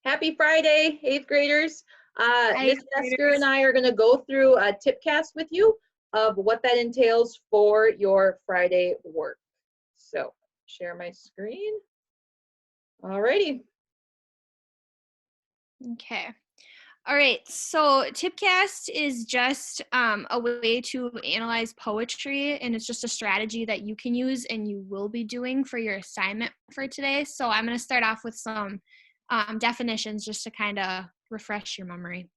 Happy Friday, 8th graders. Hi, Miss Mesker and graders. I are going to go through a Tpcastt with you of what that entails for your Friday work. So, share my screen. Alrighty. Okay. All right. So Tpcastt is just a way to analyze poetry, and it's just a strategy that you can use and you will be doing for your assignment for today. So I'm going to start off with some definitions just to kind of refresh your memory.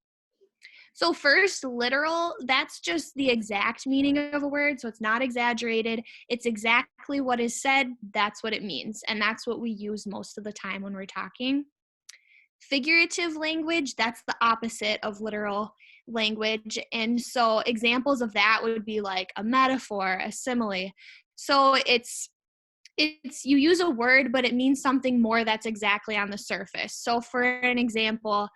So first, literal, that's just the exact meaning of a word. So it's not exaggerated. It's exactly what is said. That's what it means. And that's what we use most of the time when we're talking. Figurative language, that's the opposite of literal language. And so examples of that would be like a metaphor, a simile. So it's you use a word, but it means something more that's exactly on the surface. So for an example,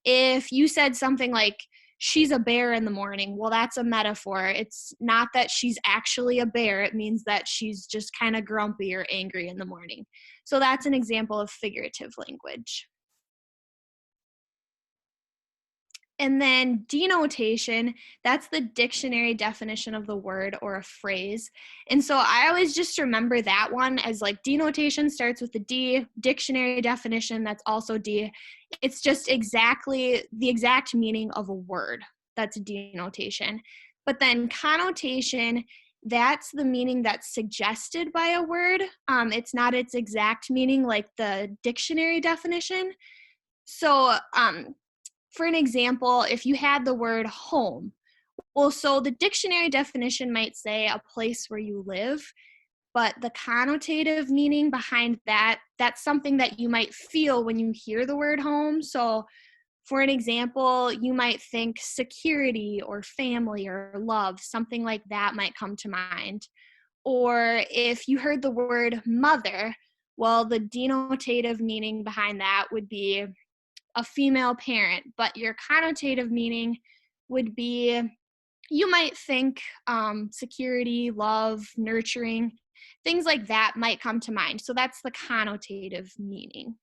if you said something like, she's a bear in the morning, well, that's a metaphor. It's not that she's actually a bear. It means that she's just kind of grumpy or angry in the morning. So that's an example of figurative language. And then denotation, that's the dictionary definition of the word or a phrase. And so I always just remember that one as like denotation starts with the D, dictionary definition, that's also D. It's just exactly the exact meaning of a word. That's denotation. But then connotation, that's the meaning that's suggested by a word. It's not its exact meaning like the dictionary definition. So for an example, if you had the word home, well, so the dictionary definition might say a place where you live, but the connotative meaning behind that, that's something that you might feel when you hear the word home. So for an example, you might think security or family or love, something like that might come to mind. Or if you heard the word mother, well, the denotative meaning behind that would be a female parent, but your connotative meaning would be, you might think security, love, nurturing, things like that might come to mind. So that's the connotative meaning.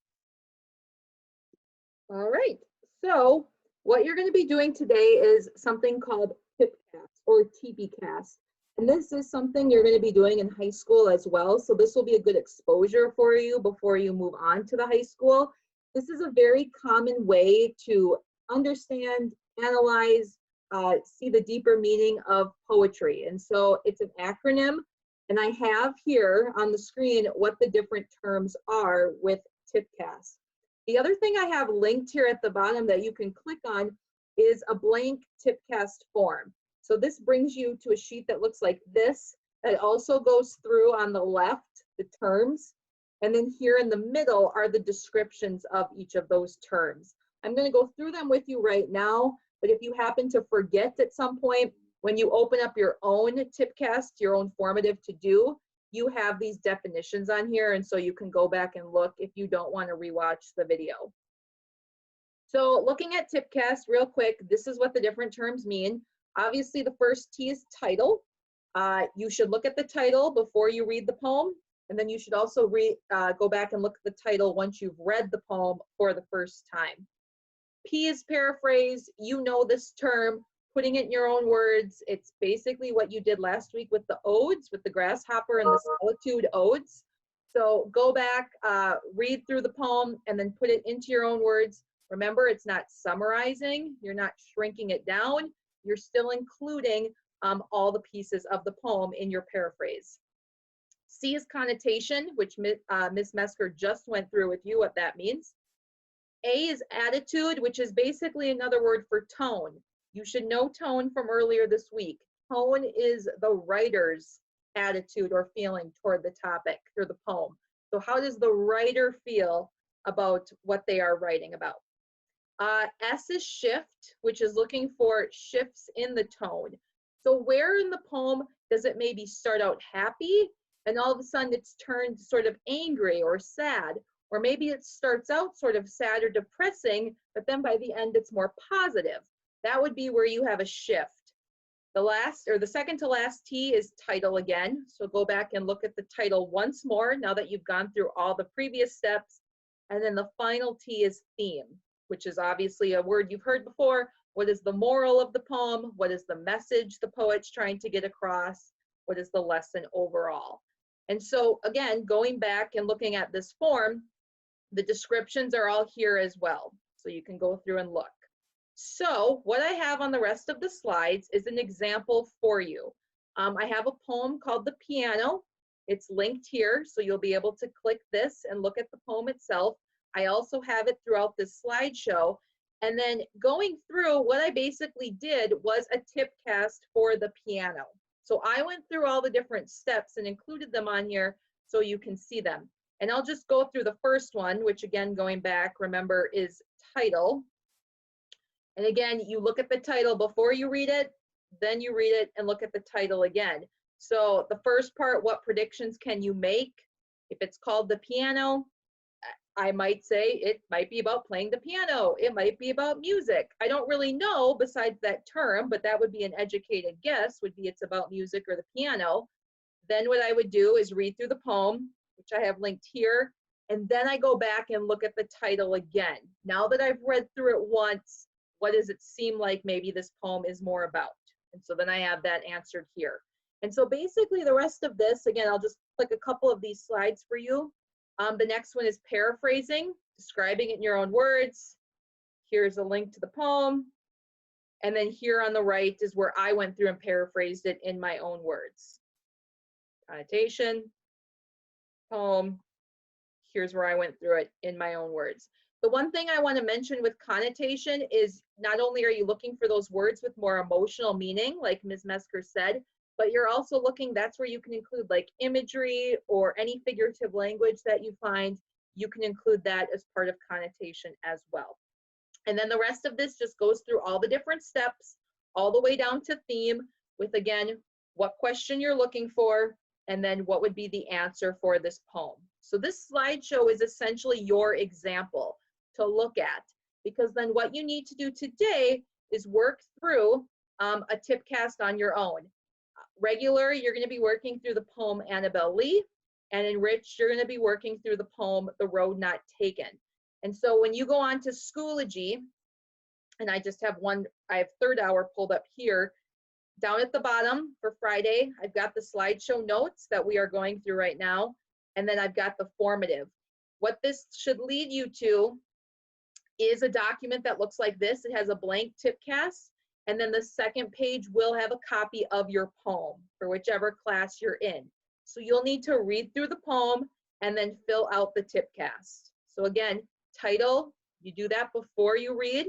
All right. So, what you're going to be doing today is something called Tpcastt or Tpcastt. And this is something you're going to be doing in high school as well. So, this will be a good exposure for you before you move on to the high school. This is a very common way to understand, analyze, see the deeper meaning of poetry. And so it's an acronym. And I have here on the screen what the different terms are with Tpcastt. The other thing I have linked here at the bottom that you can click on is a blank Tpcastt form. So this brings you to a sheet that looks like this. That also goes through on the left, the terms. And then here in the middle are the descriptions of each of those terms. I'm going to go through them with you right now, but if you happen to forget at some point, when you open up your own Tpcastt, your own formative to do, you have these definitions on here, and so you can go back and look if you don't want to rewatch the video. So looking at Tpcastt real quick, this is what the different terms mean. Obviously, the first T is title. You should look at the title before you read the poem. And then you should also go back and look at the title once you've read the poem for the first time. P is paraphrase. You know this term, putting it in your own words. It's basically what you did last week with the odes, with the grasshopper and the solitude odes. So go back, read through the poem, and then put it into your own words. Remember, it's not summarizing. You're not shrinking it down. You're still including all the pieces of the poem in your paraphrase. C is connotation, which Ms. Mesker just went through with you what that means. A is attitude, which is basically another word for tone. You should know tone from earlier this week. Tone is the writer's attitude or feeling toward the topic or the poem. So how does the writer feel about what they are writing about? S is shift, which is looking for shifts in the tone. So where in the poem does it maybe start out happy and all of a sudden it's turned sort of angry or sad? Or maybe it starts out sort of sad or depressing, but then by the end it's more positive. That would be where you have a shift. The second to last T is title again. So go back and look at the title once more now that you've gone through all the previous steps. And then the final T is theme, which is obviously a word you've heard before. What is the moral of the poem? What is the message the poet's trying to get across? What is the lesson overall? And so again, going back and looking at this form, the descriptions are all here as well. So you can go through and look. So what I have on the rest of the slides is an example for you. I have a poem called The Piano. It's linked here, so you'll be able to click this and look at the poem itself. I also have it throughout this slideshow. And then going through, what I basically did was a Tpcastt for the piano. So I went through all the different steps and included them on here so you can see them. And I'll just go through the first one, which again, going back, remember, is title. And again, you look at the title before you read it, then you read it and look at the title again. So the first part, what predictions can you make? If it's called The Piano, I might say it might be about playing the piano. It might be about music. I don't really know besides that term, but that would be an educated guess, would be it's about music or the piano. Then what I would do is read through the poem, which I have linked here, and then I go back and look at the title again. Now that I've read through it once, what does it seem like maybe this poem is more about? And so then I have that answered here. And so basically the rest of this, again, I'll just click a couple of these slides for you. The next one is paraphrasing, describing it in your own words. Here's a link to the poem. And then here on the right is where I went through and paraphrased it in my own words. Connotation, poem. Here's where I went through it in my own words. The one thing I want to mention with connotation is not only are you looking for those words with more emotional meaning, like Ms. Mesker said, but you're also looking, that's where you can include like imagery or any figurative language that you find. You can include that as part of connotation as well. And then the rest of this just goes through all the different steps, all the way down to theme with, again, what question you're looking for, and then what would be the answer for this poem. So this slideshow is essentially your example to look at, because then what you need to do today is work through a Tpcastt on your own. Regular, you're going to be working through the poem Annabelle Lee, and enriched, you're going to be working through the poem The Road Not Taken. And so when you go on to Schoology, and I just have one, I have third hour pulled up here, down at the bottom for Friday, I've got the slideshow notes that we are going through right now, and then I've got the formative. What this should lead you to is a document that looks like this. It has a blank Tpcastt, and then the second page will have a copy of your poem for whichever class you're in. So you'll need to read through the poem and then fill out the Tpcastt. So again, title, you do that before you read,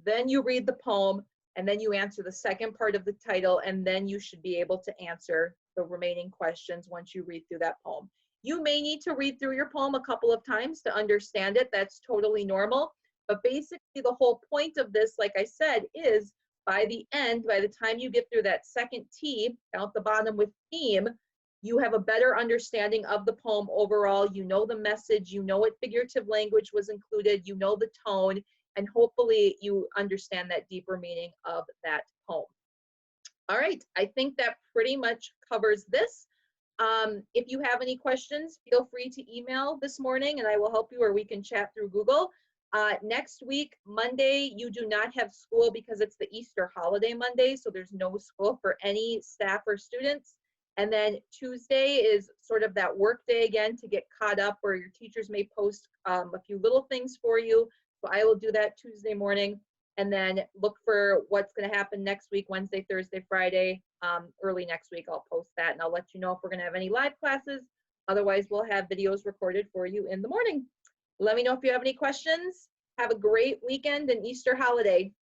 then you read the poem, and then you answer the second part of the title, and then you should be able to answer the remaining questions once you read through that poem. You may need to read through your poem a couple of times to understand it. That's totally normal. But basically the whole point of this, like I said, is by the end, by the time you get through that second T, down at the bottom with theme, you have a better understanding of the poem overall. You know the message, you know what figurative language was included, you know the tone, and hopefully you understand that deeper meaning of that poem. All right, I think that pretty much covers this. If you have any questions, feel free to email this morning and I will help you, or we can chat through Google. Next week, Monday, you do not have school because it's the Easter holiday Monday, so there's no school for any staff or students. And then Tuesday is sort of that work day again to get caught up, where your teachers may post a few little things for you. So I will do that Tuesday morning, and then look for what's going to happen next week, Wednesday, Thursday, Friday. Early next week, I'll post that, and I'll let you know if we're going to have any live classes. Otherwise, we'll have videos recorded for you in the morning. Let me know if you have any questions. Have a great weekend and Easter holiday.